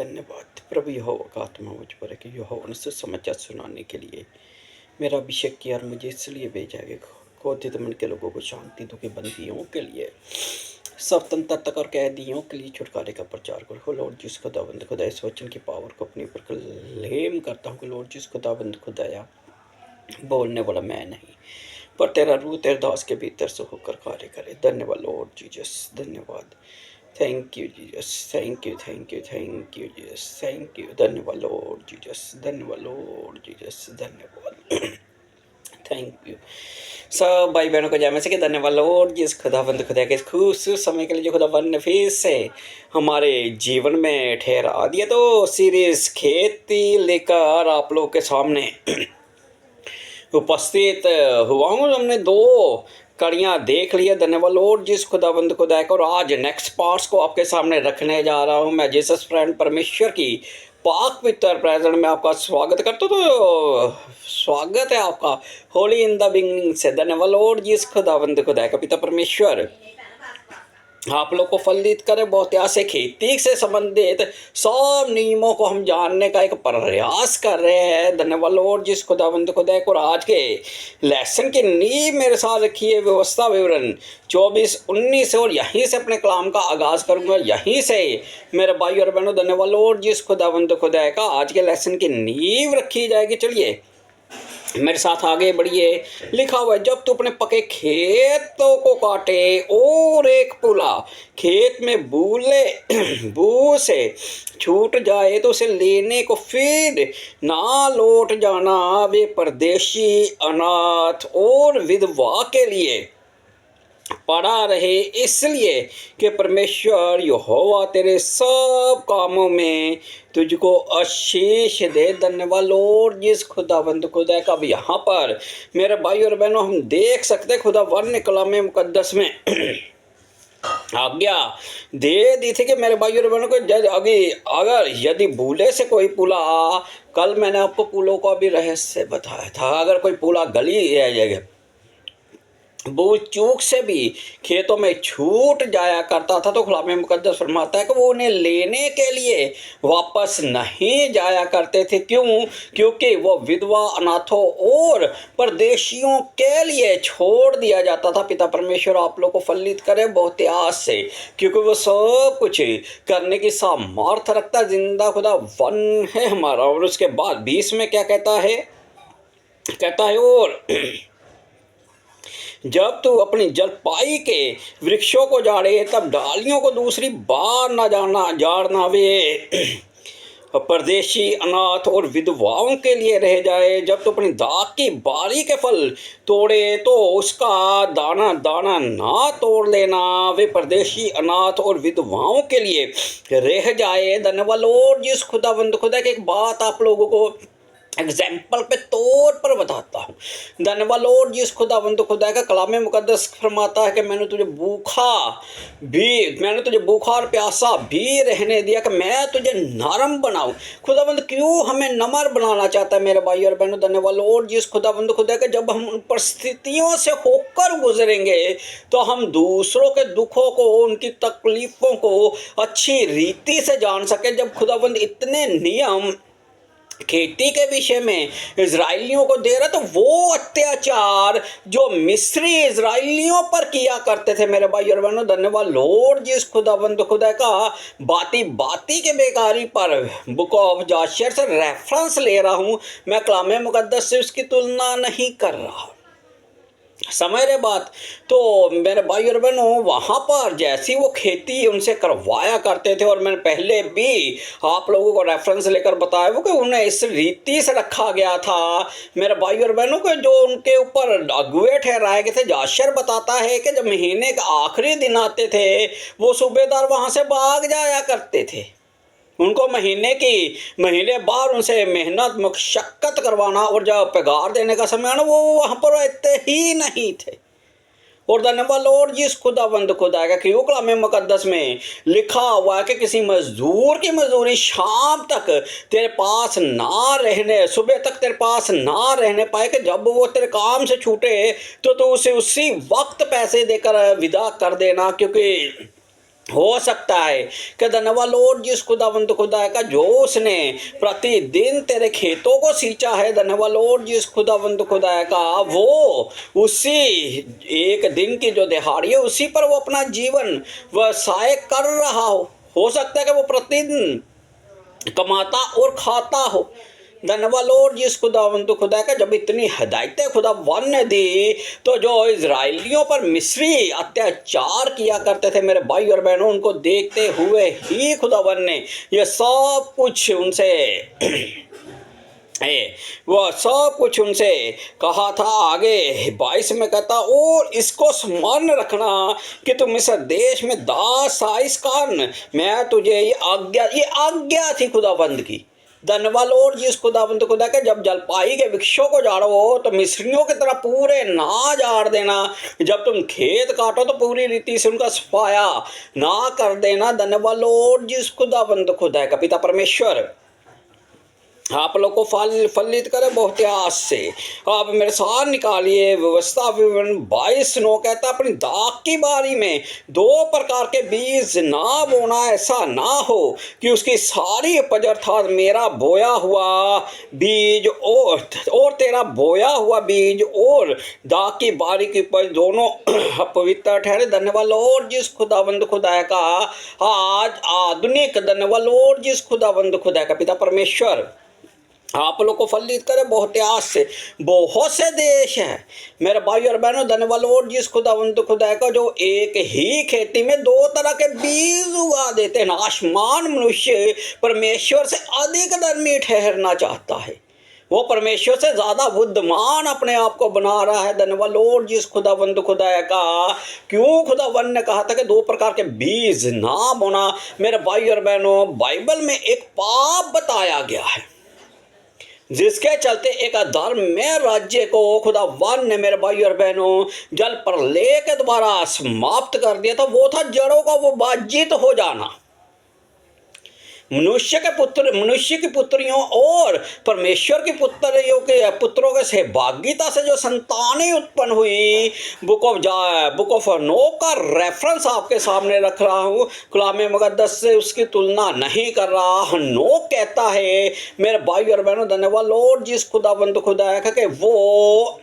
धन्यवाद प्रभु यहोवा का आत्मा मुझ पर है कि यहोवा ने सुसमाचार सुनाने के लिए मेरा अभिषेक किया और मुझे इसलिए भेजा है कि क्रोधित मन के लोगों को शांति दो, के बंदियों के लिए स्वतंत्रता और कैदियों के लिए छुटकारे का प्रचार करो। हो लॉर्ड जिस खुदाबंद खुदा इस वचन की पावर को अपने ऊपर क्लेम करता हूँ कि लॉर्ड जिस खुदाबंद खुदाया बोलने वाला मैं नहीं पर तेरा रूह तेरे दास के भीतर से होकर कार्य करे। धन्यवाद लॉर्ड जीसस, धन्यवाद। Thank you Jesus, thank you thank you thank you Jesus, thank you. धन्यवाद लॉर्ड जीसस, धन्यवाद लॉर्ड जीसस, धन्यवाद। थैंक यू सब भाई बहनों को जय मसीह के। धन्यवाद लॉर्ड जिस खुदाबंद खुदा के खूबसूरत समय के लिए जो खुदाबंद ने फिर से हमारे जीवन में ठहरा दिया। तो सीरीज खेती लेकर आप लोगों के सामने उपस्थित हुआ हूँ। हमने 2 कड़ियाँ देख लिया। धन्यवाद लॉर्ड जिस खुदाबंद खुदा का। और आज नेक्स्ट पार्ट्स को आपके सामने रखने जा रहा हूँ। मैं जीसस फ्रेंड परमेश्वर की पाक पवित्र प्रेजेंट में आपका स्वागत करता हूँ। तो स्वागत है आपका होली इन द बिगिनिंग से। धन्यवाद लॉर्ड जिस खुदाबंद खुदा का। पिता परमेश्वर आप लोग को फलित करे। बहुत से खेती से संबंधित सब नियमों को हम जानने का एक प्रयास कर रहे हैं। धन्यवाद लॉर्ड जिस खुदाबंद खुदा को। आज के लेसन की नींव मेरे साथ रखी है व्यवस्था विवरण 24-19 और यहीं से अपने कलाम का आगाज करूंगा। यहीं से मेरे भाई और बहनों धन्यवाद लॉर्ड जिस खुदाबंद खुदा का आज के लेसन की नींव रखी जाएगी। चलिए मेरे साथ आगे बढ़िए। लिखा हुआ है जब तू अपने पके खेतों को काटे और एक पुला खेत में बूले बू से छूट जाए तो उसे लेने को फिर ना लौट जाना। वे परदेशी, अनाथ और विधवा के लिए पड़ा रहे, इसलिए कि परमेश्वर यहोवा तेरे सब कामों में तुझको आशीष दे। धन्यवाद लॉर्ड जिस खुदाबंद खुदा का। अब यहाँ पर मेरे भाई और बहनों हम देख सकते हैं खुदावंद ने कलाम मुकद्दस में आज्ञा दे दी थी कि मेरे भाई और बहनों को अगर यदि भूले से कोई पुला, कल मैंने आपको पुलों का भी रहस्य बताया था, अगर कोई पुला गली जाएगा वो चूक से भी खेतों में छूट जाया करता था तो कलाम मुकद्दस फरमाता है कि वो उन्हें लेने के लिए वापस नहीं जाया करते थे। क्यों? क्योंकि वो विधवा, अनाथों और परदेशियों के लिए छोड़ दिया जाता था। पिता परमेश्वर आप लोग को फलित करे बहुत आस से, क्योंकि वो सब कुछ करने की सामर्थ्य रखता। जिंदा खुदा वन है हमारा। और उसके बाद 20 में क्या कहता है और जब तू अपनी जलपाई के वृक्षों को जाड़े तब डालियों को दूसरी बार न जाड़ना। वे परदेशी, अनाथ और विधवाओं के लिए रह जाए। जब तू अपनी दाख की बारी के फल तोड़े तो उसका दाना दाना ना तोड़ लेना। वे परदेशी, अनाथ और विधवाओं के लिए रह जाए। धन्यवाद लॉर्ड जिस खुदावंद खुदा की एक बात आप लोगों को एग्जाम्पल पे तौर पर बताता हूँ। धन्यवाद लॉर्ड जिस खुदावंद खुदा का। कलाम मुकद्दस फरमाता है कि मैंने तुझे भूखा और प्यासा भी रहने दिया कि मैं तुझे नरम बनाऊं। खुदावंद क्यों हमें नम्र बनाना चाहता है मेरे भाई और बहनों। धन्यवाद लॉर्ड जिस खुदावंद खुदा का। जब हम उन परिस्थितियों से होकर गुजरेंगे तो हम दूसरों के दुखों को, उनकी तकलीफों को अच्छी रीति से जान सके। जब खुदावंद इतने नियम खेती के विषय में इजराइलियों को दे रहा तो वो अत्याचार जो मिस्री इजराइलियों पर किया करते थे मेरे भाई और बहनों। धन्यवाद लॉर्ड जिस खुदावंद खुदा का। बाती बाती के बेकारी पर बुक ऑफ जाशियर से रेफरेंस ले रहा हूँ मैं। कलाम मुकद्दस से उसकी तुलना नहीं कर रहा। समझ रहे बात। तो मेरे भाई और बहनों वहाँ पर जैसी वो खेती उनसे करवाया करते थे, और मैंने पहले भी आप लोगों को रेफरेंस लेकर बताया वो कि उन्हें इस रीति से रखा गया था मेरे भाई और बहनों को, जो उनके ऊपर अगुए ठहराए गए थे। जाशर बताता है कि जब महीने के आखिरी दिन आते थे वो सूबेदार वहाँ से भाग जाया करते थे। उनको महीने बाद उनसे मेहनत मशक्कत करवाना और जब पगार देने का समय आना वो वहाँ पर रहते ही नहीं थे। और धन्यवाद लॉर्ड जिस खुदावंद खुदा का। क्यों कलाम मुकद्दस में लिखा हुआ है कि किसी मजदूर की मजदूरी शाम तक तेरे पास ना रहने, सुबह तक तेरे पास ना रहने पाए, कि जब वो तेरे काम से छूटे तो तू उसे उसी वक्त पैसे देकर विदा कर देना। क्योंकि हो सकता है कि धन्यवाद लॉर्ड जिस खुदावंद खुदा का जो उसने प्रतिदिन तेरे खेतों को सींचा है, धन्यवाद लॉर्ड जिस खुदावंद खुदा का वो उसी एक दिन की जो दिहाड़ी है उसी पर वो अपना जीवन व्यवसाय कर रहा हो सकता है कि वो प्रतिदिन कमाता और खाता हो। धन्यवाद लॉर्ड जिस खुदावंद खुदा का जब इतनी हिदायतें खुदावन ने दी तो जो इजराइलियों पर मिस्री अत्याचार किया करते थे मेरे भाई और बहनों, उनको देखते हुए ही खुदावन ने ये सब कुछ उनसे वह सब कुछ उनसे कहा था। आगे 22 में कहता, और इसको स्मरण रखना कि तुम इस देश में दास था, इस कारण मैं तुझे ये आज्ञा थी खुदाबंद की। धन्यवाद लॉर्ड जिस खुदाबंद खुदा के जब जलपाई के वृक्षों को झाड़ो तो मिस्रियों की तरह पूरे ना झाड़ देना, जब तुम खेत काटो तो पूरी रीति से उनका सफाया ना कर देना। धन्यवाद लॉर्ड जिस खुदाबंद खुदा का पिता परमेश्वर आप लोग को फलित करे बहुत आस से। आप मेरे साथ निकालिए व्यवस्था विवरण 22:9 कहता, अपनी दाख की बारी में 2 प्रकार के बीज ना बोना, ऐसा ना हो कि उसकी सारी उपज अर्थात मेरा बोया हुआ बीज और तेरा बोया हुआ बीज और दाख की बारी की उपज दोनों पवित्र ठहरे। धन्यवाद लॉर्ड जिस खुदाबंद खुदा का आज आधुनिक धन्यवाद लॉर्ड जिस खुदाबंद खुदा का पिता परमेश्वर आप लोग को फलित करे बहुत आस से। बहुत से देश हैं मेरे भाई और बहनों, धन्यवाद लॉर्ड जिस खुदावंत खुदा का जो एक ही खेती में 2 तरह के बीज उगा देते हैं। आसमान मनुष्य परमेश्वर से अधिक धर्मी ठहरना चाहता है, वो परमेश्वर से ज़्यादा बुद्धिमान अपने आप को बना रहा है। धन्यवाद लॉर्ड जिस खुदावंद खुदा का क्यों खुदावन ने कहा था कि 2 प्रकार के बीज ना बोना। मेरे भाई और बहनों, बाइबल में एक पाप बताया गया है जिसके चलते एक अधर्म में राज्य को खुदावन ने मेरे भाई और बहनों जल प्रलय के द्वारा समाप्त कर दिया था। वो था जड़ों का वो बाजित हो जाना। मनुष्य की पुत्रियों और परमेश्वर की पुत्रों के सहभागिता से जो संतानें उत्पन्न हुई, बुक ऑफ नोह का रेफरेंस आपके सामने रख रहा हूँ। कलाम मुक़द्दस से उसकी तुलना नहीं कर रहा। नोह कहता है मेरे भाई और बहनों, धन्यवाद लॉर्ड जिस खुदावंद खुदा के वो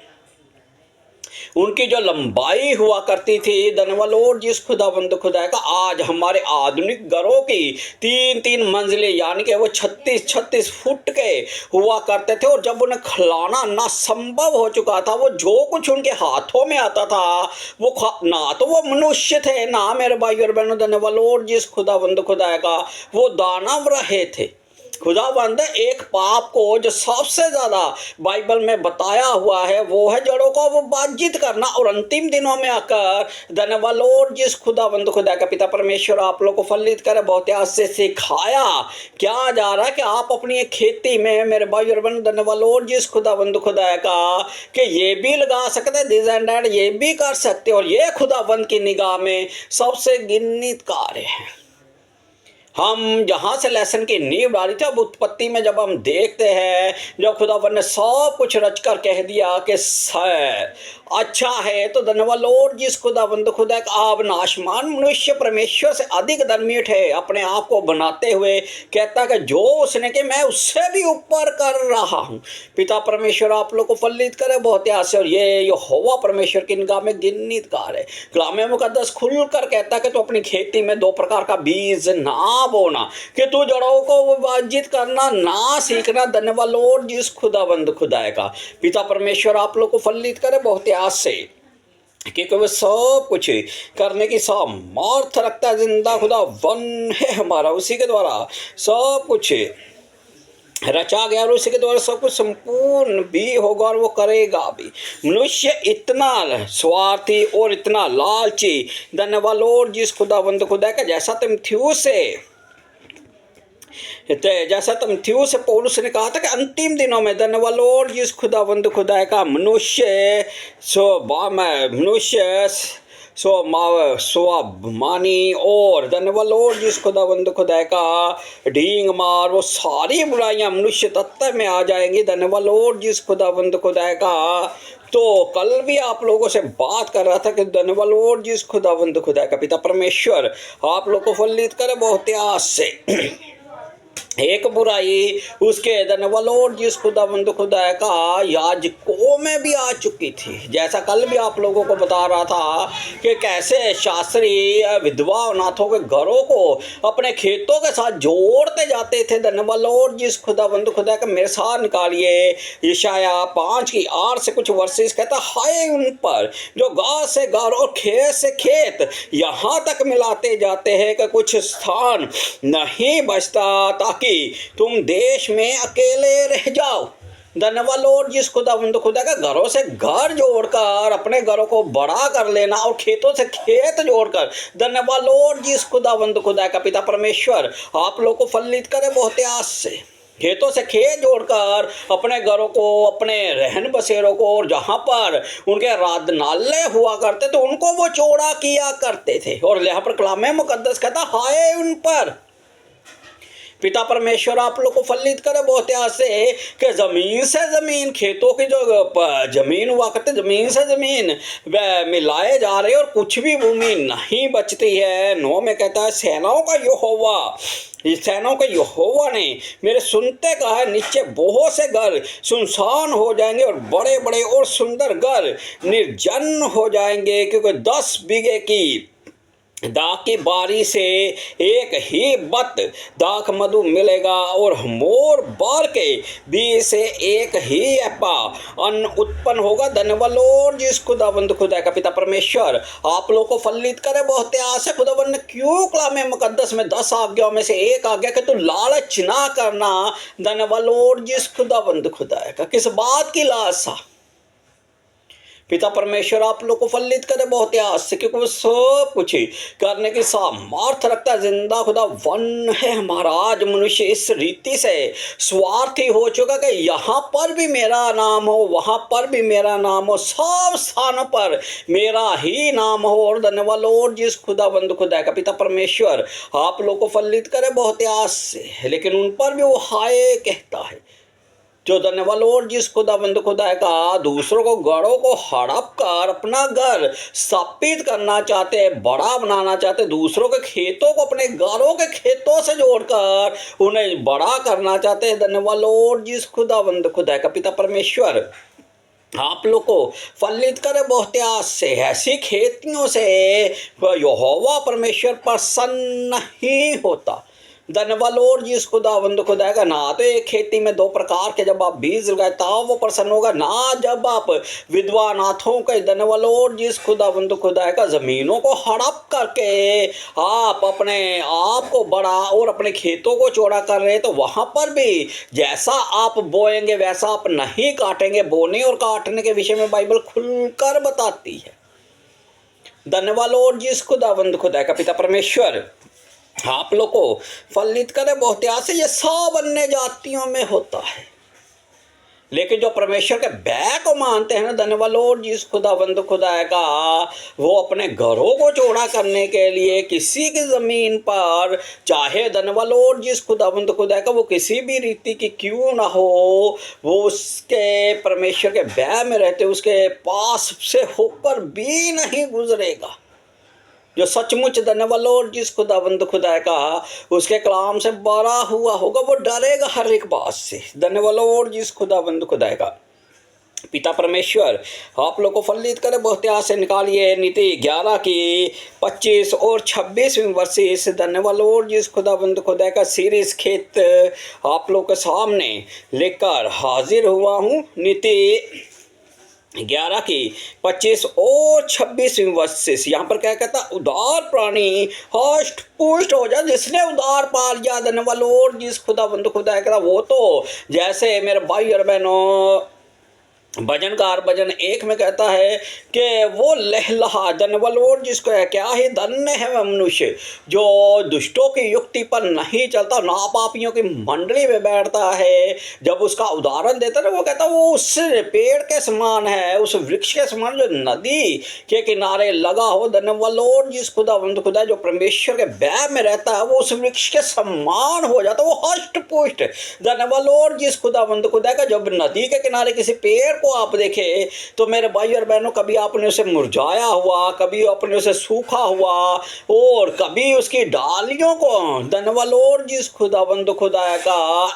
उनकी जो लंबाई हुआ करती थी, धन्यवाद लॉर्ड जिस खुदावंद खुदा का आज हमारे आधुनिक घरों की 3-3 मंजिलें यानी कि वो 36-36 फुट के हुआ करते थे। और जब उन्हें खिलाना ना संभव हो चुका था, वो जो कुछ उनके हाथों में आता था वो ना तो वो मनुष्य थे ना मेरे भाई और बहनों, धन्यवाद लॉर्ड जिस खुदावंद खुदा का वो दानव रहे थे। खुदावंद एक पाप को जो सबसे ज़्यादा बाइबल में बताया हुआ है वो है जड़ों को वो बाजित करना। और अंतिम दिनों में आकर धन्यवाद लॉर्ड जिस खुदावंद खुदा का पिता परमेश्वर आप लोग को फलित करे बहुत आस से सिखाया क्या जा रहा है कि आप अपनी एक खेती में मेरे भाई और बहन, धन्यवाद लॉर्ड जिस खुदावंद खुदा का कि ये भी लगा सकते हैं दिस एंड दैट, ये भी कर सकते और ये खुदावंद की निगाह में सबसे घृणित कार्य है। हम जहाँ से लेसन की नींव डाली थी, अब उत्पत्ति में जब हम देखते हैं जब खुदावन ने सब कुछ रच कर कह दिया कि अच्छा है, तो धन्यवाद लॉर्ड जिस खुदावंद खुदा का आप नाशमान मनुष्य परमेश्वर से अधिक धर्मिष्ठ है अपने आप को बनाते हुए कहता कि जो उसने कि मैं उससे भी ऊपर कर रहा हूँ। पिता परमेश्वर आप लोग को फलित करे बहुत आस से। और ये यहोवा परमेश्वर की निगाह में घृणित कार्य है। कलाम मुक़द्दस खुलकर कहता कि तो अपनी खेती में 2 प्रकार का बीज ना बोना, कि तू जड़ों को विभाजित करना ना सीखना। धन्यवाद लॉर्ड जिस खुदावंद खुदा का पिता परमेश्वर आप लोग को फलित करे बहुत आस से, क्योंकि वह सब कुछ करने की सामर्थ रखता है। जिंदा खुदा वन है हमारा, उसी के द्वारा सब कुछ रचा गया और उसी के द्वारा सब कुछ संपूर्ण भी होगा और वो करेगा भी। मनुष्य इतना स्वार्थी और इतना लालची, धन्यवाद लॉर्ड जिस खुदावंद खुदा का जैसा तिमुथियुस से पौलुस ने कहा था कि अंतिम दिनों में धन्यवाद लॉर्ड जिस खुदावंद खुदा का मनुष्य स्वाभिमानी और धन्यवाद लॉर्ड जिस खुदावंद खुदा का ढींग मार, वो सारी बुराइयां मनुष्य तत्व में आ जाएंगी। धन्यवाद लॉर्ड जिस खुदावंद खुदा का। तो कल भी आप लोगों से बात कर रहा था कि धन्यवाद लॉर्ड जिस खुदावंद खुदा का पिता परमेश्वर आप लोग को फलित करे बहुत आस से। एक बुराई उसके धन्यवाद लॉर्ड जिस खुदावंद खुदा का याजकों में भी आ चुकी थी। जैसा कल भी आप लोगों को बता रहा था कि कैसे शास्त्री विधवा अनाथों के घरों को अपने खेतों के साथ जोड़ते जाते थे। धन्यवाद लॉर्ड जिस खुदावंद खुदा का मेरे साथ निकालिए यशाया 5 की 8 से कुछ वर्सेस कहता, हाय उन पर जो गाँव से घर और खेत से खेत यहाँ तक मिलाते जाते हैं कि कुछ स्थान नहीं बचता, ताकि तुम देश में अकेले रह जाओ। धन्यवाद लॉर्ड जिस खुदावंद खुदा का घरों से घर जोड़कर अपने घरों को बड़ा कर लेना और खेतों से खेत जोड़कर। धन्यवाद लॉर्ड जिस खुदावंद खुदा का पिता परमेश्वर आप लोग को फलित करे बहुत आस से। खेतों से खेत जोड़कर अपने घरों को, अपने रहन बसेरों को, और जहाँ पर उनके आराधनालय हुआ करते थे उनको वो चौड़ा किया करते थे। और यहाँ पर कलाम मुकद्दस कहता, हाय उन पर पिता परमेश्वर आप लोग को फलित करे बहुत आस से कि जमीन से जमीन, खेतों की जो जमीन हुआ करते जमीन से जमीन मिलाए जा रहे और कुछ भी भूमि नहीं बचती है। 9 में कहता है, सेनाओं का यहोवा, इस सेनाओं के यहोवा ने मेरे सुनते कहा है, नीचे बहुत से घर सुनसान हो जाएंगे और बड़े बड़े और सुंदर घर निर्जन हो जाएंगे, क्योंकि 10 बीघे की दाख की बारी से एक ही बत दाख मधु मिलेगा और मोर बार के बीज से एक ही एपा अन्न उत्पन्न होगा। धन्यवाद लॉर्ड जिस खुदावंद खुदा का पिता परमेश्वर आप लोग को फलित करे बहुत आस है। खुदावंद ने क्यों कलाम मुकद्दस में 10 आज्ञाओं में से एक आज्ञा कि तू लालच ना करना। धन्यवाद लॉर्ड जिस खुदावंद खुदा का, किस बात की लालसा पिता परमेश्वर आप लोग को फलित करे बहुत आस से, क्योंकि वो सब कुछ करने की सामर्थ्य रखता है। जिंदा खुदा वन है हमारा। आज मनुष्य इस रीति से स्वार्थी हो चुका कि यहाँ पर भी मेरा नाम हो, वहाँ पर भी मेरा नाम हो, सब स्थानों पर मेरा ही नाम हो। और धन्यवाद लॉर्ड जिस खुदावंद खुदा का पिता परमेश्वर आप लोग को फलित करे बहुत आस से, लेकिन उन पर भी वो हाय कहता है। जो धन्यवाद लॉर्ड जिस खुदावंद खुदा का दूसरों को घरों को हड़प कर अपना घर स्थापित करना चाहते हैं, बड़ा बनाना चाहते हैं, दूसरों के खेतों को अपने घरों के खेतों से जोड़कर उन्हें बड़ा करना चाहते हैं। धन्यवाद लॉर्ड जिस खुदावंद खुदा का पिता परमेश्वर आप लोग को फलित करे बहुत आस से। ऐसी खेतियों से यहोवा परमेश्वर प्रसन्न नहीं होता। धन्यवाद लॉर्ड जिस खुदावंद खुदा का, ना तो एक खेती में 2 प्रकार के जब आप बीज लगाए तब वो प्रसन्न होगा, ना जब आप विधवा अनाथों के धन्यवाद लॉर्ड जिस खुदावंद खुदा का जमीनों को हड़प करके आप अपने आप को बड़ा और अपने खेतों को चौड़ा कर रहे, तो वहाँ पर भी जैसा आप बोएंगे वैसा आप नहीं काटेंगे। बोने और काटने के विषय में बाइबल खुलकर बताती है। धन्यवाद लॉर्ड जिस खुदावंद खुदा का पिता परमेश्वर आप लोग को फलित करे बहुत आस से। ये सब अन्य जातियों में होता है, लेकिन जो परमेश्वर के बैग को मानते हैं ना, धन्यवाद लॉर्ड जिस खुदावंद खुदा का, वो अपने घरों को चौड़ा करने के लिए किसी की ज़मीन पर, चाहे धन्यवाद लॉर्ड जिस खुदावंद खुदा का वो किसी भी रीति की क्यों ना हो, वो उसके परमेश्वर के बैग में रहते उसके पास से होकर भी नहीं गुजरेगा। जो सचमुच धन्यवाद लॉर्ड जिस खुदावंद खुदा का उसके कलाम से बड़ा हुआ होगा, वो डरेगा हर एक बात से। धन्यवाद लॉर्ड जिस खुदावंद खुदा का पिता परमेश्वर आप लोग को फलित करे बहुत आस से। निकालिए नीति 11 की 25 और 26 वर्सेस। धन्यवाद लॉर्ड जिस खुदावंद खुदा का सीरीज खेत आप लोग के सामने लेकर हाजिर हुआ हूँ। नीति 11 की 25 और 26 वर्सेस। यहाँ पर क्या कहता, उदार प्राणी हष्ट पुष्ट हो जाए जिसने उदार पा लिया। धन्यवाद लॉर्ड जिस खुदावंद खुदा कहता, वो तो जैसे मेरे भाई और बहनों भजनकार भजन 1 में कहता है कि वो लहलहा धन्यवाद जिसको है, क्या ही धन्य है वह मनुष्य जो दुष्टों की युक्ति पर नहीं चलता, नापापियों की मंडली में बैठता है। जब उसका उदाहरण देता है वो कहता है वो उस पेड़ के समान है, उस वृक्ष के समान जो नदी के किनारे लगा हो। धन्यवाद जिस खुदा जो परमेश्वर के बैर में रहता है वो उस वृक्ष के समान हो जाता है, वो हष्ट पुष्ट। धन्यवाद जिस खुदा का जब नदी के किनारे किसी पेड़ को आप देखे तो मेरे भाई और बहनों, कभी आपने उसे मुरझाया हुआ, कभी आपने उसे सूखा हुआ और कभी उसकी डालियों को धन्यवाद जिस खुदा का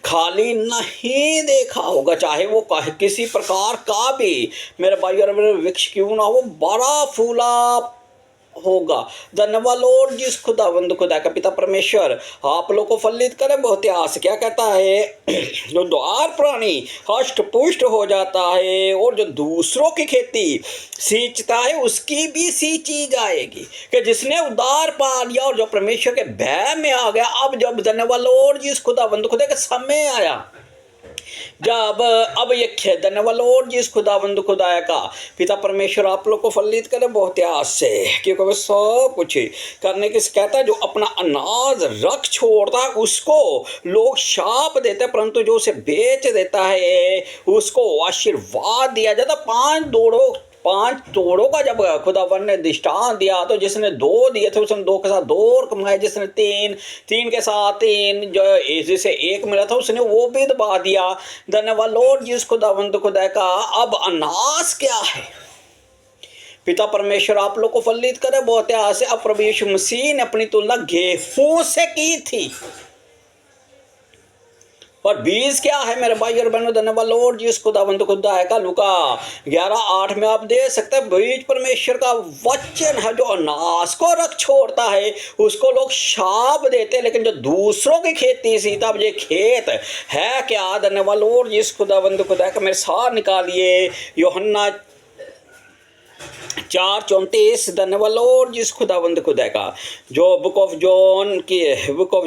खाली नहीं देखा होगा। चाहे वो किसी प्रकार का भी मेरे भाई और बहनों वृक्ष क्यों ना हो, बड़ा फूला होगा। धन्यवाद जिस खुदा का पिता परमेश्वर आप लोग को फलित करे बहुत आस। क्या कहता है, जो द्वार प्राणी हष्ट पुष्ट हो जाता है और जो दूसरों की खेती सींचता है उसकी भी सींची जाएगी। कि जिसने उद्धार पा लिया और जो परमेश्वर के भय में आ गया, अब जब धन्यवाद जिस खुदा का समय आया, जब अब ये धन्यवाद जिस खुदाया का पिता परमेश्वर आप लोग को फलित करे बहुत आस से, क्योंकि वो सब कुछ करने की कहता है। जो अपना अनाज रख छोड़ता है उसको लोग शाप देते हैं, परंतु जो उसे बेच देता है उसको आशीर्वाद दिया जाता। 5 तोड़ों का जब खुदावन ने दृष्टांत दिया तो जिसने 2 दिए थे उसने 2 के साथ 2 और कमाए, जिसने 3 के साथ 3, जो जिसे 1 मिला था उसने वो भी दबा दिया। धन्यवाद जिस खुदा का। अब अनाज क्या है, पिता परमेश्वर आप लोग को फलित करे बहुत आस। अब प्रभु यीशु मसीह ने अपनी तुलना गेहूं से की थी, और बीज क्या है मेरे भाई और बहनों, धन्यवाद जिस खुदा का। लूका 11:8 में आप देख सकते हैं, बीज परमेश्वर का वचन है। जो अनाज को रख छोड़ता है उसको लोग शाप देते हैं, लेकिन जो दूसरों की खेती सीता, अब ये खेत है क्या, धन्यवाद जिस खुदा का। मेरे साथ निकालिए यूहन्ना 4:34। धन्यवाद जिस खुदा का, जो बुक ऑफ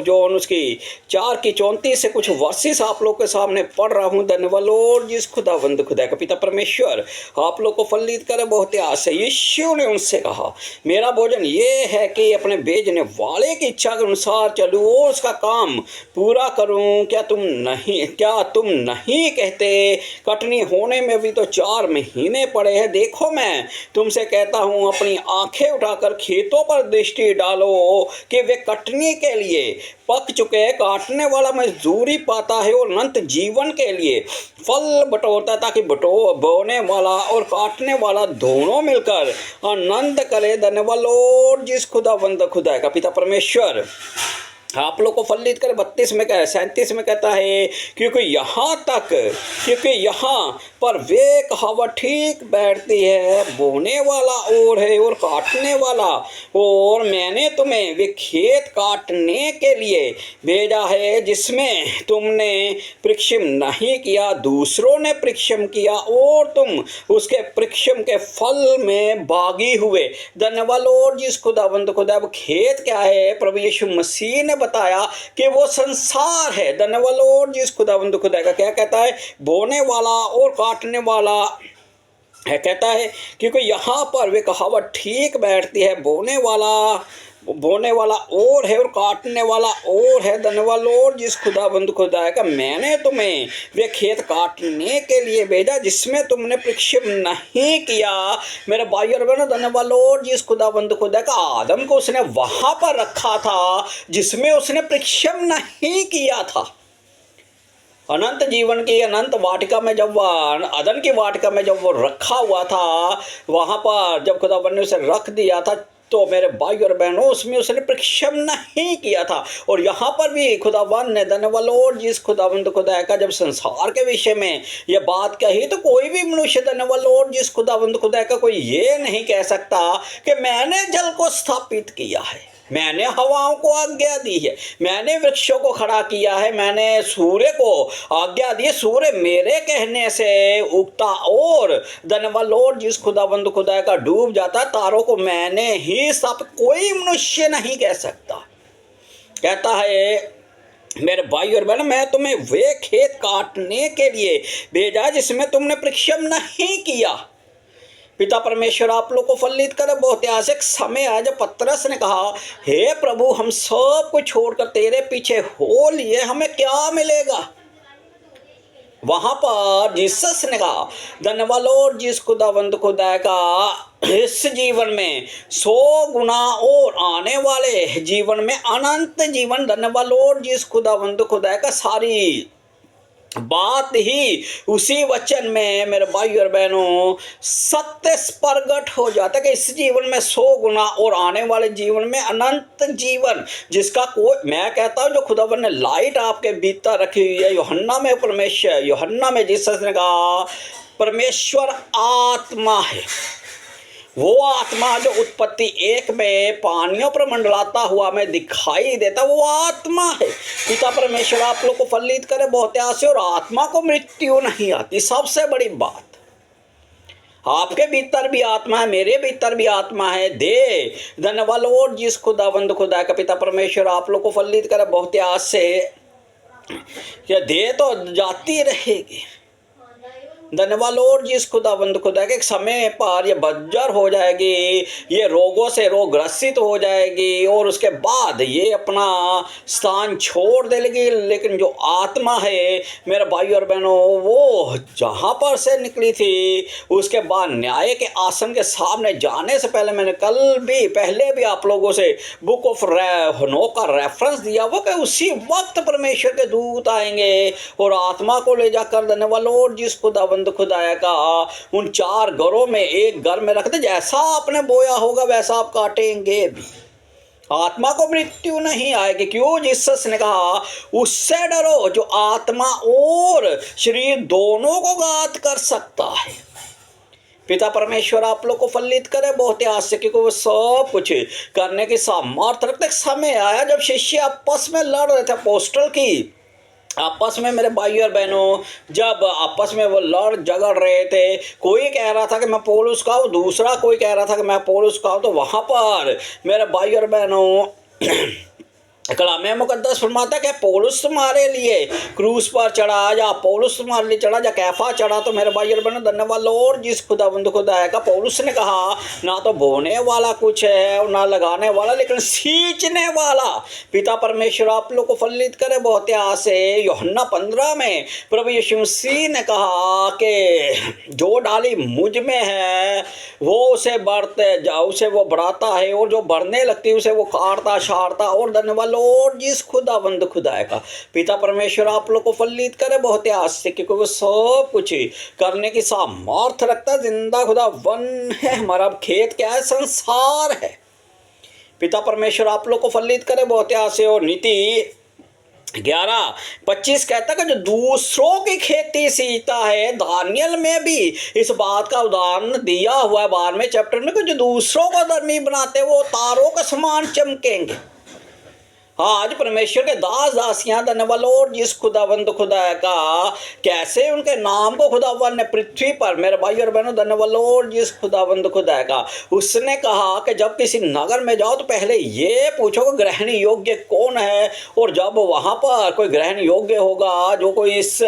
जॉन उसकी 4:34 से कुछ वर्सेस आप लोग के सामने पढ़ रहा हूँ। धन्यवाद जिस खुदा का पिता परमेश्वर आप लोग को फलित करे बहुत आस है। यीशु ने उनसे कहा, मेरा भोजन ये है कि अपने भेजने वाले की इच्छा के अनुसार चलूँ और उसका काम पूरा करूँ। क्या तुम नहीं कहते कटनी होने में भी तो 4 महीने पड़े हैं। देखो मैं तुमसे कहता हूँ, अपनी आंखें उठाकर खेतों पर दृष्टि डालो कि वे कटनी के लिए पक चुके, काटने वाला मजदूरी पाता है और अनंत जीवन के लिए फल बटोरता, ताकि बोने वाला और काटने वाला दोनों मिलकर आनंद करे। धन्यवाद जिस खुदा का पिता परमेश्वर आप लोग को फलित कर 37 में कहता है, क्योंकि यहाँ पर वे कहावत ठीक बैठती है, बोने वाला और है और काटने वाला और। मैंने तुम्हें वे खेत काटने के लिए भेजा है जिसमें तुमने परिश्रम नहीं किया, दूसरों ने परिश्रम किया और तुम उसके परिश्रम के फल में भागी हुए। धन्यवाद जिस खुदा। खेत क्या है, प्रभु यीशु मसीह ने बताया कि वो संसार है। धन्यवाद जिस खुदा का। क्या कहता है, बोने वाला और काटने वाला है, कहता है क्योंकि यहाँ पर वे कहावत ठीक बैठती है, बोने वाला और है और काटने वाला और है। धन्यवाद जिस खुदा का। मैंने तुम्हें वे खेत काटने के लिए भेजा जिसमें तुमने परिश्रम नहीं किया। मेरे भाई और बहनों, धन्यवाद जिस खुदा का। आदम को उसने वहां पर रखा था जिसमें उसने परिश्रम नहीं किया था। अनंत जीवन की अनंत वाटिका में जब अदन की वाटिका में जब वो रखा हुआ था, वहां पर जब खुदा ने उसे रख दिया था, तो मेरे भाई और बहनों उसमें उसने परिश्रम नहीं किया था। और यहाँ पर भी खुदावन ने धन्यवाद जिस खुदा का जब संसार के विषय में ये बात कही, तो कोई भी मनुष्य धन्यवाद जिस खुदा का कोई ये नहीं कह सकता कि मैंने जल को स्थापित किया है, मैंने हवाओं को आज्ञा दी है, मैंने वृक्षों को खड़ा किया है, मैंने सूर्य को आज्ञा दी है, सूर्य मेरे कहने से उगता और धन्यवाद जिस खुदा का डूब जाता, तारों को मैंने ही सब। कोई मनुष्य नहीं कह सकता। कहता है मेरे भाई और बहन, मैं तुम्हें वे खेत काटने के लिए भेजा जिसमें तुमने परिश्रम नहीं किया। पिता परमेश्वर आप लोग को फलित करे। बहुत ऐतिहासिक समय है जब पतरस ने कहा, हे प्रभु, हम सब कुछ छोड़कर तेरे पीछे हो लिए, हमें क्या मिलेगा? वहां पर जीसस ने कहा, धन्यवाद लॉर्ड जिस खुदावंद खुदा का इस जीवन में 100 गुना और आने वाले जीवन में अनंत जीवन। धन्यवाद लॉर्ड जिस खुदावंद खुदा का सारी बात ही उसी वचन में मेरे भाई और बहनों सत्य प्रगट हो जाता है कि इस जीवन में 100 गुना और आने वाले जीवन में अनंत जीवन, जिसका कोई, मैं कहता हूं जो खुदावन ने लाइट आपके भीतर रखी हुई है। यूहन्ना में परमेश्वर, यूहन्ना में जीसस ने कहा परमेश्वर आत्मा है। वो आत्मा जो उत्पत्ति 1 में पानियों पर मंडलाता हुआ हमें दिखाई देता, वो आत्मा है। पिता परमेश्वर आप लोग को फलित करे बहुत आसे। और आत्मा को मृत्यु नहीं आती, सबसे बड़ी बात। आपके भीतर भी आत्मा है, मेरे भीतर भी आत्मा है। दे धन्यवाद लॉर्ड जिस खुदावंद खुदा का पिता परमेश्वर आप लोग को फलित करे बहुत आसे। दे तो जाती रहेगी। धन्यवाद लॉर्ड जिस खुदावंद खुदा के समय पर ये बंजर हो जाएगी, ये रोगों से रोग ग्रसित हो जाएगी और उसके बाद ये अपना स्थान छोड़ देगी। लेकिन जो आत्मा है मेरे भाई और बहनों, वो जहाँ पर से निकली थी उसके बाद न्याय के आसन के सामने जाने से पहले, मैंने कल भी पहले भी आप लोगों से बुक ऑफ हनोक का रेफरेंस दिया वो कि उसी वक्त परमेश्वर के दूत आएंगे और आत्मा को ले जाकर धन्यवाद लॉर्ड जिस खुदावंद खुदाया का उन 4 घरों में एक घर में रखते। जैसा आपने बोया होगा वैसा आप काटेंगे भी। आत्मा को मृत्यु नहीं आएगी। क्यों? जीसस ने कहा उससे डरो जो आत्मा और शरीर दोनों को घात कर सकता है। पिता परमेश्वर आप लोग को फलित करे बहुत आसे, क्योंकि वो सब कुछ करने की सामर्थ्य रखते। समय आया जब शिष्य आपस में लड़ रहे थे, अपोस्टल की आपस में मेरे भाई और बहनों, जब आपस में वो लड़ झगड़ रहे थे, कोई कह रहा था कि मैं पौलुस का हूँ, दूसरा कोई कह रहा था कि मैं पौलुस का हूँ, तो वहाँ पर मेरे भाई और बहनों कलामे मुकद्दस फरमाता है पौलुस तुम्हारे लिए क्रूस पर चढ़ा, या पौलुस तुम्हारे लिए चढ़ा, या कैफा चढ़ा। तो मेरे भाई और बहनों धन्यवाद लॉर्ड जिस खुदावंद खुदा का पौलुस ने कहा ना तो बोने वाला कुछ है और ना लगाने वाला, लेकिन सींचने वाला। पिता परमेश्वर आप लोग को फलित करे बहुत आसे। यूहन्ना 15 में प्रभु यीशु मसीह ने कहा कि जो डाली मुझ में है वो उसे बढ़ते जाओ, उसे वो बढ़ाता है, और जो बढ़ने लगती है उसे वो काटता छाड़ता। और धन्यवाद लॉर्ड जिस खुदावंद खुदा का पिता परमेश्वर आप लोग को फलित करे बहुत आसे, क्योंकि वो सब कुछ करने की सामर्थ्य रखता। जिंदा खुदा वन है हमारा। खेत क्या है? संसार है। पिता परमेश्वर आप लोग को फलित करे बहुत आसे। और नीति 11:25 कहता है कि जो दूसरों की खेती सींचता है, दानियल में भी इस बात का उदाहरण दिया हुआ है 12वें चैप्टर में, कि जो दूसरों को धर्मी बनाते वो तारों के समान चमकेंगे। आज परमेश्वर के दास दासियां धन्यवाद लॉर्ड जिस खुदावंद खुदा का कैसे उनके नाम को खुदावन ने पृथ्वी पर, मेरे भाई और बहनों धन्यवाद लॉर्ड जिस खुदावंद खुदा का, उसने कहा कि जब किसी नगर में जाओ तो पहले ये पूछो कि ग्रहण योग्य कौन है, और जब वहां पर कोई ग्रहण योग्य होगा, जो कोई इस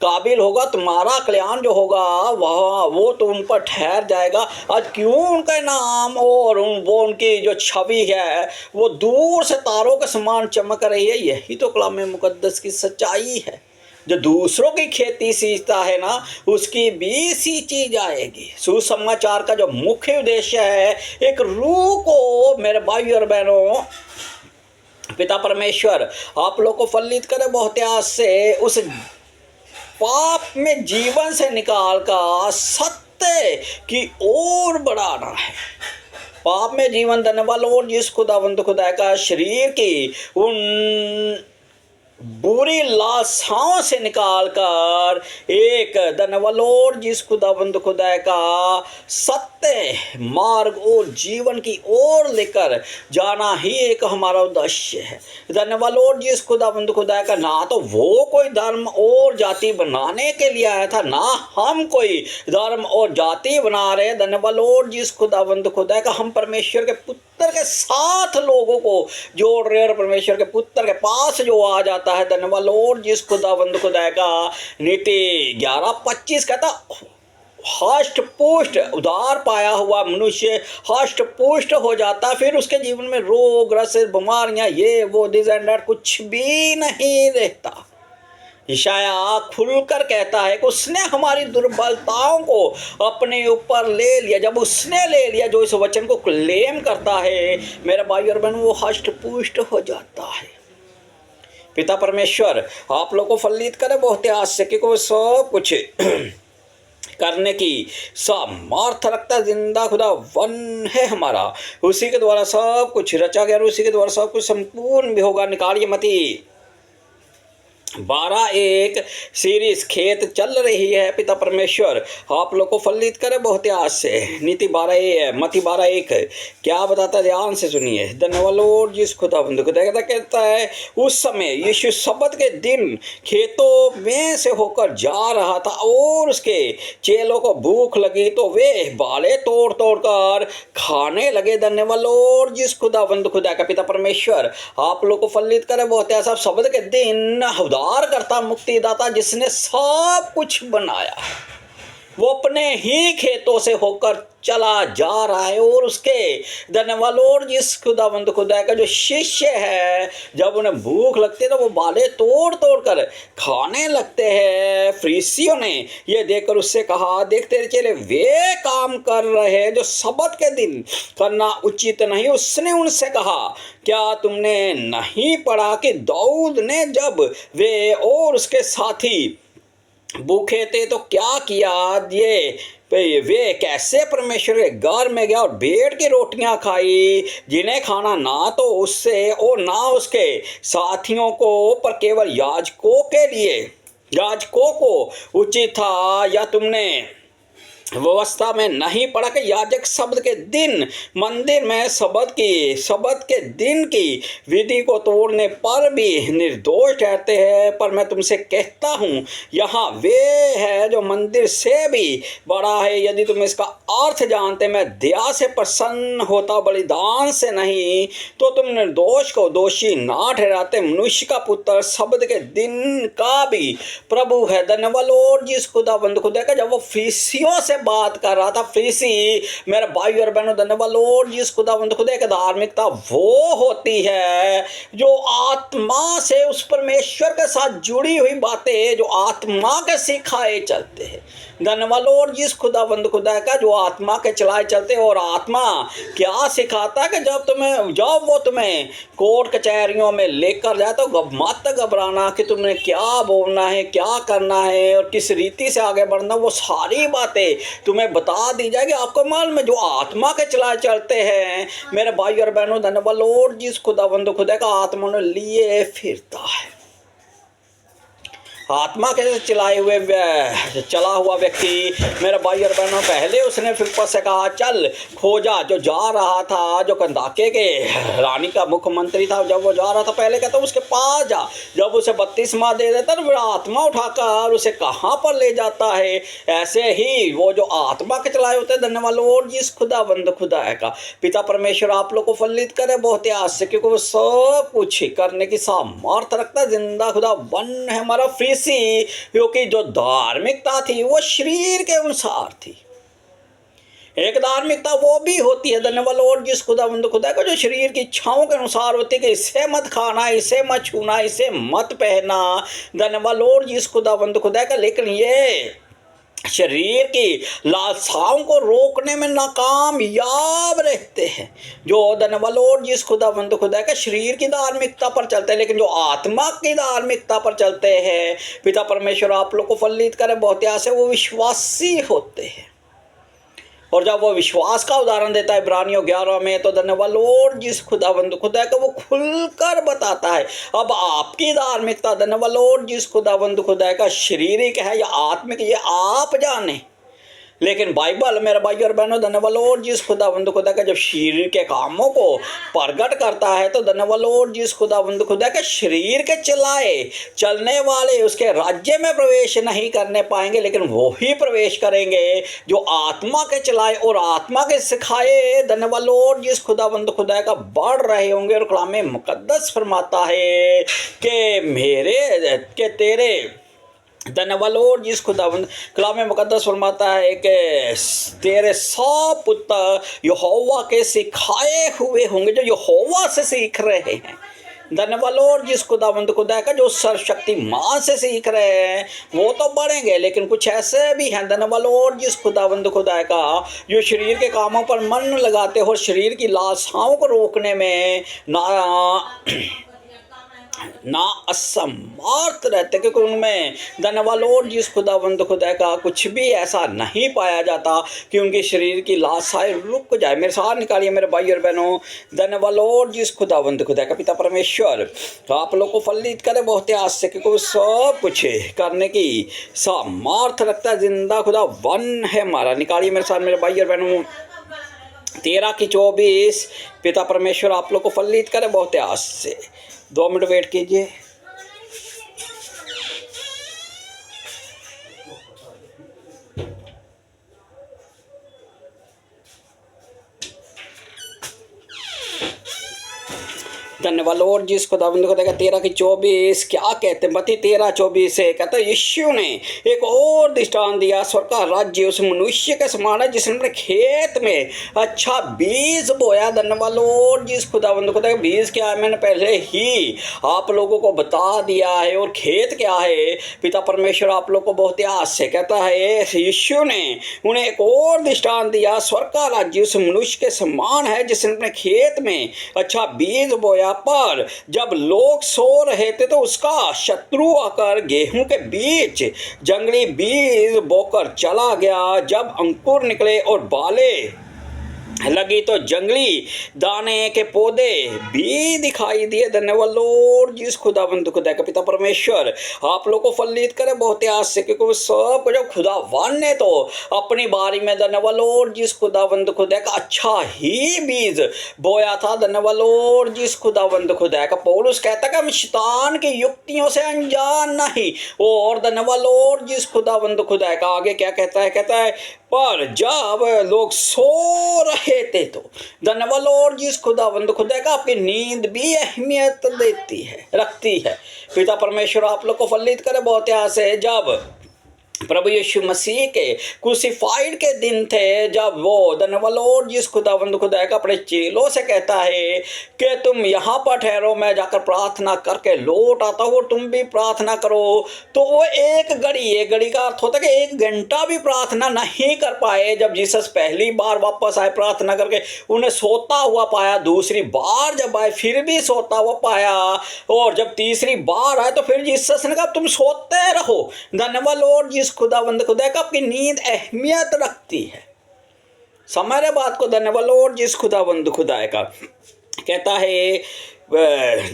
काबिल होगा, तुम्हारा कल्याण जो होगा वह वो तो उन पर ठहर जाएगा। आज क्यों उनका नाम और वो उनकी जो छवि है वो दूर से तारों के समान चमक रही है। यही तो कलाम मुकद्दस की सच्चाई है। जो दूसरों की खेती सींचता है ना, उसकी भी सींची जाएगी। सुसमाचार का जो मुख्य उद्देश्य है, एक रूह को मेरे भाई और बहनों पिता परमेश्वर आप लोग को फलित करे बहुत आस से उस पाप में जीवन से निकाल कर सत्य की ओर बढ़ाना है। पाप में जीवन धन्यवाद लॉर्ड जिस खुदावंद खुदा का शरीर की उन बुरी लालसाओं से निकाल कर एक धन्यवाद लॉर्ड जिस खुदावंद खुदा का सत्य मार्ग और जीवन की ओर लेकर जाना ही एक हमारा उद्देश्य है। धन्यवाद लॉर्ड जिस खुदावंद खुदा का, ना तो वो कोई धर्म और जाति बनाने के लिए आया था, ना हम कोई धर्म और जाति बना रहे। धन्यवाद लॉर्ड जिस खुदावंद खुदा का, हम परमेश्वर के पुत्र पुत्र के साथ लोगों को जोड़ रहे और परमेश्वर के पुत्र के पास जो आ जाता है, धन्यवाद लॉर्ड जिस खुदावंद खुदा का। नीति 11:25 कहता हष्ट पुष्ट उदार पाया हुआ मनुष्य हष्ट पुष्ट हो जाता, फिर उसके जीवन में रोग ग्रस्त बीमारियां ये वो दिस एंड दैट कुछ भी नहीं रहता। यशायाह खुलकर कहता है कि उसने हमारी दुर्बलताओं को अपने ऊपर ले लिया। जब उसने ले लिया, जो इस वचन को क्लेम करता है मेरे भाई और बहन, वो हष्ट पुष्ट हो जाता है। पिता परमेश्वर आप लोग को फलित करे बहुत आश्चर्य, क्योंकि वो सब कुछ करने की सामर्थ रखता। जिंदा खुदा वन है हमारा, उसी के द्वारा सब कुछ रचा गया, उसी के द्वारा सब कुछ संपूर्ण भी होगा। निकालिए मती 12:1 सीरीज खेत चल रही है। पिता परमेश्वर आप लोग को फलित करे बहुत आज से। नीति 12 मती 12:1 क्या बताता है, ध्यान से सुनिए। धन्यवाद लॉर्ड जिस खुदा बंद खुदा कहता है, उस समय यीशु सब्त के दिन खेतों में से होकर जा रहा था और उसके चेलों को भूख लगी तो वे बाले तोड़ तोड़ कर खाने लगे। धन्यवाद लॉर्ड जिस खुदा बंद खुदा का। पिता परमेश्वर आप लोग को फलित करे बहुत ऐसा। सब्त के दिन उद्धार करता मुक्तिदाता जिसने सब कुछ बनाया, वो अपने ही खेतों से होकर चला जा रहा है और उसके धन्यवाद लॉर्ड जिस खुदावंद खुदा का जो शिष्य है, जब उन्हें भूख लगती है तो वो बाले तोड़ तोड़ कर खाने लगते हैं। फरीसियों ने ये देखकर उससे कहा, देख तेरे चेले वे काम कर रहे हैं जो सब्त के दिन करना उचित नहीं। उसने उनसे कहा, क्या तुमने नहीं पढ़ा कि दाऊद ने जब वे और उसके साथी भूखे थे तो क्या किया, ये वे कैसे परमेश्वर के घर में गया और भेड़ की रोटियां खाई, जिन्हें खाना ना तो उससे और ना उसके साथियों को, पर केवल याजकों को उचित था। या तुमने व्यवस्था में नहीं पढ़ा कि याजक शब्द के दिन मंदिर में शब्द के दिन की विधि को तोड़ने पर भी निर्दोष ठहरते हैं। पर मैं तुमसे कहता हूँ, यहाँ वे है जो मंदिर से भी बड़ा है। यदि तुम इसका अर्थ जानते, मैं दया से प्रसन्न होता बलिदान से नहीं, तो तुम निर्दोष को दोषी ना ठहराते। मनुष्य का पुत्र शब्द के दिन का भी प्रभु है। धन्यवाद लॉर्ड जिस खुदावंद खुदा का। जब वो फरीसियों से बात कर रहा था, फरीसी मेरे भाई और बहनों, धन्यवाद लॉर्ड जिस खुदावंद खुदा की धार्मिकता वो होती है जो आत्मा से उस परमेश्वर के साथ जुड़ी हुई बातें जो आत्मा के सिखाए चलते हैं। धन्यवाद लॉर्ड जिस खुदावंद खुदा का, जो आत्मा के चलाए चलते। और आत्मा क्या सिखाता है कि जब वो तुम्हें कोर्ट कचहरियों में लेकर जाए तो मत घबराना कि तुमने क्या बोलना है, क्या करना है और किस रीति से आगे बढ़ना, वो सारी बातें तुम्हें बता दी जाएगी। आपको मालूम है, जो आत्मा के चलाए चलते हैं मेरे भाई और बहनों, धन्यवाद लॉर्ड जिस खुदावंद खुदा का आत्मा ने लिए फिरता है। आत्मा के चला हुआ व्यक्ति मेरे भाई और बहनों, पहले उसने फिलिप्पस से कहा, चल खोजा। जो जा रहा था, जो कंदाके के रानी का मुख्यमंत्री था, जब वो जा रहा था पहले कहता उसके पास जा। जब उसे बपतिस्मा दे देता तो आत्मा उठाकर उसे कहाँ पर ले जाता है। ऐसे ही वो जो आत्मा के चलाए होते हैं, धन्यवाद लॉर्ड जिस खुदावंद खुदा का। पिता परमेश्वर आप लोग को फलित करे बहुत आस से, क्योंकि वो सब कुछ करने की सामर्थ रखता है। जिंदा खुदा वन है हमारा। क्योंकि जो धार्मिकता थी वो शरीर के अनुसार थी। एक धार्मिकता वो भी होती है, धन्यवाद लॉर्ड जिस खुदावंद खुदा को, जो शरीर की इच्छाओं के अनुसार होती है कि इसे मत खाना, इसे मत छूना, इसे मत पहनना। धन्यवाद लॉर्ड जिस खुदावंद खुदा का। लेकिन ये शरीर की लालसाओं को रोकने में नाकामयाब रहते हैं। जो धन्यवाद लॉर्ड जिस खुदावंद खुदा का शरीर की धार्मिकता पर चलते हैं, लेकिन जो आत्मा की धार्मिकता पर चलते हैं, पिता परमेश्वर आप लोग को फलित करे बहुत आस है, वो विश्वासी होते हैं। और जब वो विश्वास का उदाहरण देता है इब्रानियों 11 में, तो धन्यवाद लॉर्ड जिस खुदावंद खुदा का वो खुलकर बताता है। अब आपकी धार्मिकता धन्यवाद लॉर्ड जिस खुदावंद खुदा का शारीरिक है या आत्मिक, ये आप जाने। लेकिन बाइबल मेरे भाई और बहनों धन्यवाद लॉर्ड जिस खुदावंद खुदा का जब शरीर के कामों को प्रकट करता है तो धन्यवाद लॉर्ड जिस खुदावंद खुदा के शरीर के चलने वाले उसके राज्य में प्रवेश नहीं करने पाएंगे, लेकिन वो ही प्रवेश करेंगे जो आत्मा के चलाए और आत्मा के सिखाए। धन्यवाद लॉर्ड जिस खुदावंद खुदा का बढ़ रहे होंगे। और कलाम मुकद्दस फरमाता है कि मेरे के तेरे धन्यवाद लॉर्ड जिस खुदावंद कलाम मुकद्दस फरमाता है कि तेरे 100 पुत्र यहोवा के सिखाए हुए होंगे जो यहोवा से सीख रहे हैं। धन्यवाद लॉर्ड जिस खुदावंद खुदा का जो सर्वशक्तिमान से सीख रहे हैं वो तो बढ़ेंगे, लेकिन कुछ ऐसे भी हैं धन्यवाद लॉर्ड जिस खुदावंद खुदा का जो शरीर के कामों पर मन लगाते हो और शरीर की लालसाओं को रोकने में ना असमर्थ रहते, क्योंकि उनमें धन्यवाद लॉर्ड जिस खुदावंद खुदा का कुछ भी ऐसा नहीं पाया जाता कि उनके शरीर की लालसाएं रुक जाए। मेरे साथ निकालिए मेरे भाई और बहनों। धन्यवाद लॉर्ड जिस खुदावंद खुदा का पिता परमेश्वर आप लोग को फलित करे बहुत आस से, क्योंकि वो सब कुछ करने की सामर्थ रखता है। जिंदा खुदा वन है हमारा। निकालिए मेरे साथ मेरे भाई और बहनों 13:24 पिता परमेश्वर आप लोग को फलित करे बहुत आस से। 2 मिनट वेट कीजिए। धन्यवाद लॉर्ड जिस खुदावंद खुदा का 13:24 क्या कहते हैं? मत्ती 13:24 से कहता है यीशु ने एक और दृष्टांत दिया। स्वर्ग का राज्य उस मनुष्य के समान है जिसने अपने खेत में अच्छा बीज बोया। धन्यवाद लॉर्ड जिस खुदावंद खुदा का बीज क्या है मैंने पहले ही आप लोगों को बता दिया है, और खेत क्या है पिता परमेश्वर आप लोग को बहुत आस से कहता है यीशु ने उन्हें एक और दृष्टांत दिया। स्वर्ग का राज्य उस मनुष्य के समान है जिसने अपने खेत में अच्छा बीज बोया, पर जब लोग सो रहे थे तो उसका शत्रु आकर गेहूं के बीच जंगली बीज बोकर चला गया। जब अंकुर निकले और बाले लगी तो जंगली दाने के पौधे भी दिखाई दिए। धन्यवाद लॉर्ड जिस खुदावंद खुदा का पिता परमेश्वर आप लोग को फलित करे बहुत आस से, क्योंकि वो सब जब खुदावन ने तो अपनी बारी में धन्यवाद लॉर्ड जिस खुदावंद खुदा का अच्छा ही बीज बोया था। धन्यवाद लॉर्ड जिस खुदावंद खुदा का पौलुस कहता कि हम शैतान की युक्तियों से अनजान नहीं। और धन्यवाद लॉर्ड जिस खुदावंद खुदा का आगे क्या कहता है? कहता है पर जब लोग सो रहे थे तो धन्यवाद लॉर्ड जिस खुदावंद खुदा का आपकी नींद भी अहमियत रखती है। पिता परमेश्वर आप लोग को फलित करे बहुत आस है। जब प्रभु यीशु मसीह के क्रूसिफाइड के दिन थे, जब वो धन्यवाद लॉर्ड जिस खुदावंद खुदा का अपने चेलों से कहता है कि तुम यहाँ पर ठहरो, मैं जाकर प्रार्थना करके लौट आता हूँ, तुम भी प्रार्थना करो। तो वो एक घड़ी का अर्थ होता है कि 1 घंटा भी प्रार्थना नहीं कर पाए। जब जीसस पहली बार वापस आए प्रार्थना करके उन्हें सोता हुआ पाया, दूसरी बार जब आए फिर भी सोता हुआ पाया, और जब तीसरी बार आए तो फिर जीसस ने कहा तुम सोते रहो। धन्यवाद लॉर्ड जिस खुदावंद खुदा का आपकी नींद अहमियत रखती है। समझ बात को? धन्यवाद लॉर्ड जिस खुदावंद खुदा का कहता है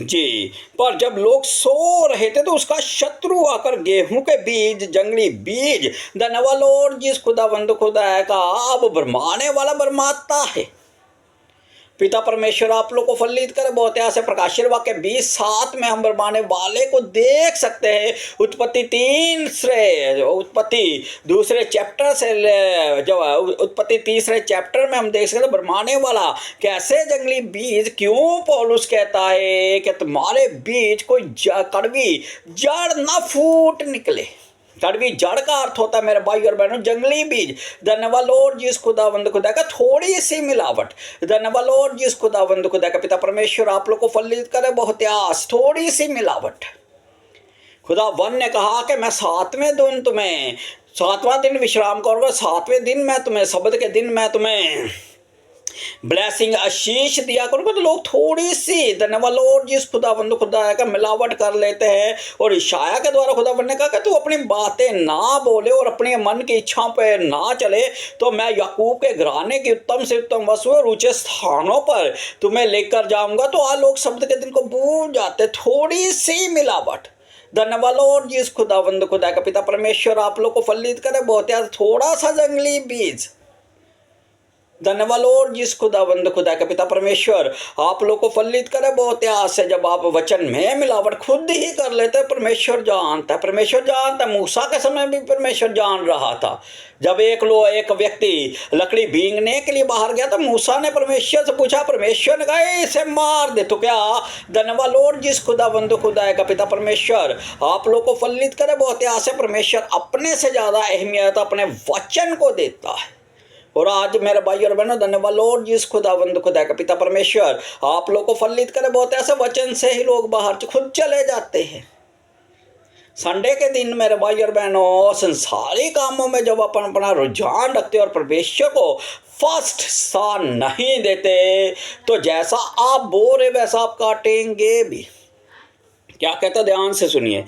जी, पर जब लोग सो रहे थे तो उसका शत्रु आकर गेहूं के बीज जंगली बीज धन्यवाद लॉर्ड जिस खुदावंद खुदा का अब बरमाने वाला बरमाता है। पिता परमेश्वर आप लोग को फलित करे बहुत ऐसे। प्रकाशित वाक्य 20:7 में हम बरमाने वाले को देख सकते हैं। उत्पत्ति दूसरे चैप्टर से जो उत्पत्ति तीसरे चैप्टर में हम देख सकते हैं बरमाने वाला कैसे जंगली बीज। क्यों पौलुस कहता है कि तुम्हारे बीज कोई कड़वी जड़ ना फूट निकले। कड़वी जड़ का अर्थ होता है मेरे भाई और बहनों जंगली बीज। धन्यवाद लॉर्ड जिस खुदावंद खुदा का थोड़ी सी मिलावट। धन्यवाद लॉर्ड जिस खुदावंद खुदा का पिता परमेश्वर आप लोग को फलित करे बहुत आस, थोड़ी सी मिलावट। खुदावन ने कहा कि मैं 7वां दिन विश्राम करूंगा, 7वें दिन मैं तुम्हें शब्द के दिन मैं तुम्हें ब्लेसिंग आशीष दिया करूंगा। तो लोग थोड़ी सी धन्यवाद लॉर्ड जिस खुदावंद खुदा का मिलावट कर लेते हैं। और इशाया के द्वारा खुदावंद ने कहा कि तू अपनी बातें ना बोले और अपने मन की इच्छाओं पर ना चले, तो मैं याकूब के घराने की उत्तम से उत्तम वस्तु और ऊंचे स्थानों पर तुम्हें लेकर जाऊंगा। तो आज लोग शब्द के दिन को भूल जाते, थोड़ी सी मिलावट। धन्यवाद लॉर्ड जिस खुदावंद खुदा का पिता परमेश्वर आप लोग को फलित करे बहुत यार थोड़ा सा जंगली बीज। धन्यवाद लॉर्ड जिस खुदावंद खुदा का पिता परमेश्वर आप लोग को फलित करे बहुत आस से जब आप वचन में मिलावट खुद ही कर लेते परमेश्वर जानता है। परमेश्वर जानता है, मूसा के समय भी परमेश्वर जान रहा था। जब एक व्यक्ति लकड़ी बींगने के लिए बाहर गया तो मूसा ने परमेश्वर से पूछा, परमेश्वर ने कहा इसे मार दे। तो क्या धन्यवाद लॉर्ड जिस खुदावंद खुदा का पिता परमेश्वर आप लोग को फलित करे बहुत आस से परमेश्वर अपने से ज्यादा अहमियत अपने वचन को देता है। और आज मेरे भाई और बहनों धन्यवाद लॉर्ड जिस खुदावंद खुदा का पिता परमेश्वर आप लोग को फलित करे बहुत ऐसे वचन से ही लोग बाहर खुद चले जाते हैं। संडे के दिन मेरे भाई और बहनों संसारी कामों में जब अपन अपना रुझान रखते और परमेश्वर को फर्स्ट स्थान नहीं देते तो जैसा आप बो रहे वैसा आप काटेंगे भी। क्या कहता ध्यान से सुनिए।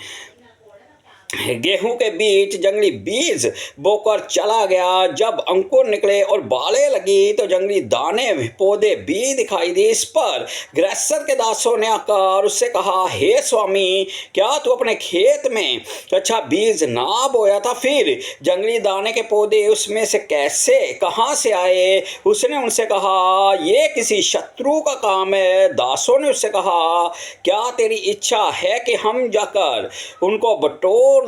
गेहूं के बीच जंगली बीज बोकर चला गया। जब अंकुर निकले और बालें लगी तो जंगली दाने पौधे भी दिखाई दिए। इस पर गृहस्थ के दासों ने आकर उससे कहा, हे स्वामी क्या तू अपने खेत में अच्छा बीज ना बोया था? फिर जंगली दाने के पौधे उसमें से कहाँ से आए? उसने उनसे कहा, ये किसी शत्रु का काम है। दासों ने उससे कहा, क्या तेरी इच्छा है कि हम जाकर उनको बटोर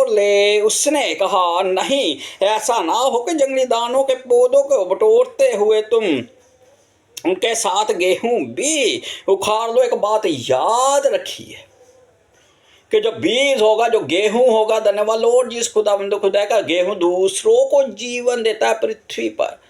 ले? उसने कहा, नहीं, ऐसा ना हो कि जंगली दानों के पौधों को बटोरते हुए तुम उनके साथ गेहूं भी उखाड़ लो। एक बात याद रखिए कि जो बीज होगा, जो गेहूं होगा, धन्यवाद लॉर्ड जिस खुदा का गेहूं दूसरों को जीवन देता है पृथ्वी पर।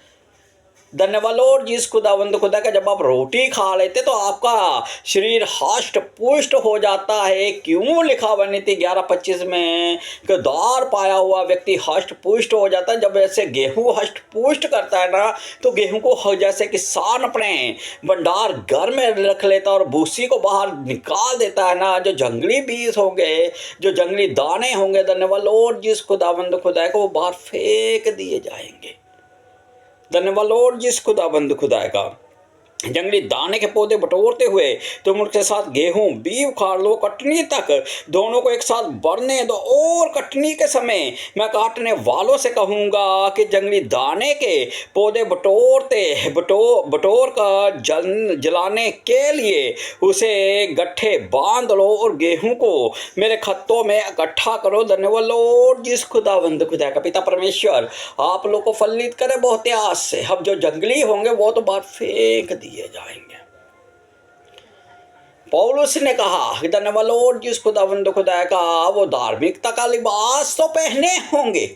धन्यवाद लॉर्ड जिस खुदा का जब आप रोटी खा लेते तो आपका शरीर हष्ट पुष्ट हो जाता है। क्यों लिखा हुआ नीति 11:25 में कि दार पाया हुआ व्यक्ति हष्ट पुष्ट हो जाता है। जब ऐसे गेहूं हष्ट पुष्ट करता है ना तो गेहूं को जैसे किसान अपने भंडार घर में रख लेता और भूसी को बाहर निकाल देता है ना, जो जंगली बीज होंगे, जो जंगली दाने होंगे, धन्यवाद लॉर्ड जिस खुदा को वो बाहर फेंक दिए जाएंगे। धन्यवाद लॉर्ड जिस खुदा का जंगली दाने के पौधे बटोरते हुए तुम उनके साथ गेहूं भी उखाड़ लो। कटनी तक दोनों को एक साथ बढ़ने दो और कटनी के समय मैं काटने वालों से कहूँगा कि जंगली दाने के पौधे बटोर कर जलाने के लिए उसे गट्ठे बांध लो और गेहूं को मेरे खत्तों में इकट्ठा करो। धन्यवाद लॉर्ड जिस खुदा का पिता परमेश्वर आप लोग को फलित करे बहुत आस से। अब जो जंगली होंगे वो तो बाहर फेंक दिए जाएंगे। पौलुस ने कहा कि धन्यवाद लॉर्ड जिस खुदा का वो धार्मिकता का लिबास तो पहने होंगे,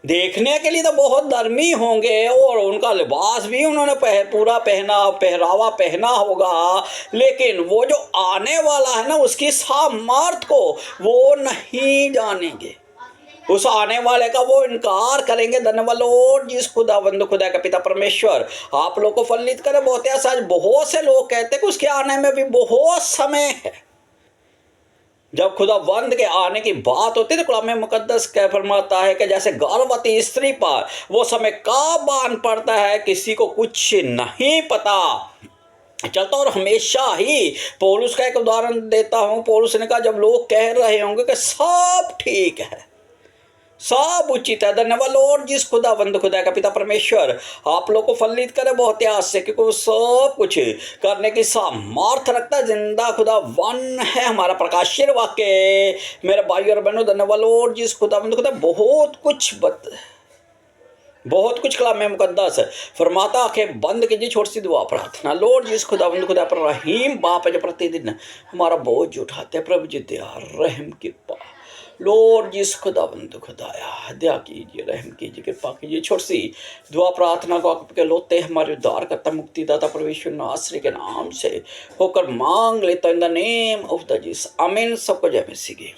देखने के लिए तो बहुत धर्मी होंगे और उनका लिबास भी उन्होंने पूरा पहरावा पहना होगा, लेकिन वो जो आने वाला है ना उसकी सामर्थ को वो नहीं जानेंगे। उस आने वाले का वो इनकार करेंगे। धन्यवाद लॉर्ड जिस खुदा का पिता परमेश्वर आप लोग को फलित करे बहुत ऐसा। आज बहुत से लोग कहते हैं कि उसके आने में भी बहुत समय है। जब खुदावंद के आने की बात होती है तो कलाम मुकद्दस कह फरमाता है कि जैसे गर्भवती स्त्री पर वो समय कब बांध पड़ता है किसी को कुछ नहीं पता चलता। और हमेशा ही पौलुस का एक उदाहरण देता हूँ। पौलुस ने कहा जब लोग कह रहे होंगे कि सब ठीक है, सब उचित है, धन्यवाद लॉर्ड जिस खुदा का पिता परमेश्वर आप लोग को फलित करे बहुत आस से, क्योंकि वो सब कुछ करने की सामर्थ रखता है। जिंदा खुदा वन है हमारा प्रकाशित वाक्य। मेरे भाई और बहनों धन्यवाद लॉर्ड जिस खुदा बहुत कुछ कलाम मुकद्दस फरमाता आंखें बंद कीजिए, छोटी सी दुआ प्रार्थना। लॉर्ड जिस खुदा पर रहीम बाप है जो प्रतिदिन हमारा बोझ उठाते, प्रभु जी दया रहम कृपा। लॉर्ड जिस खुदाया दया कीजिए, रहम कीजिए, कृपा कीजिए। छोटी सी दुआ प्रार्थना को आपके लोते हमारे उद्धार करता मुक्तिदाता परमेश्वर नासरी के नाम से होकर मांग लेता in the name of the Jesus, आमीन। सबको जय मसीह की।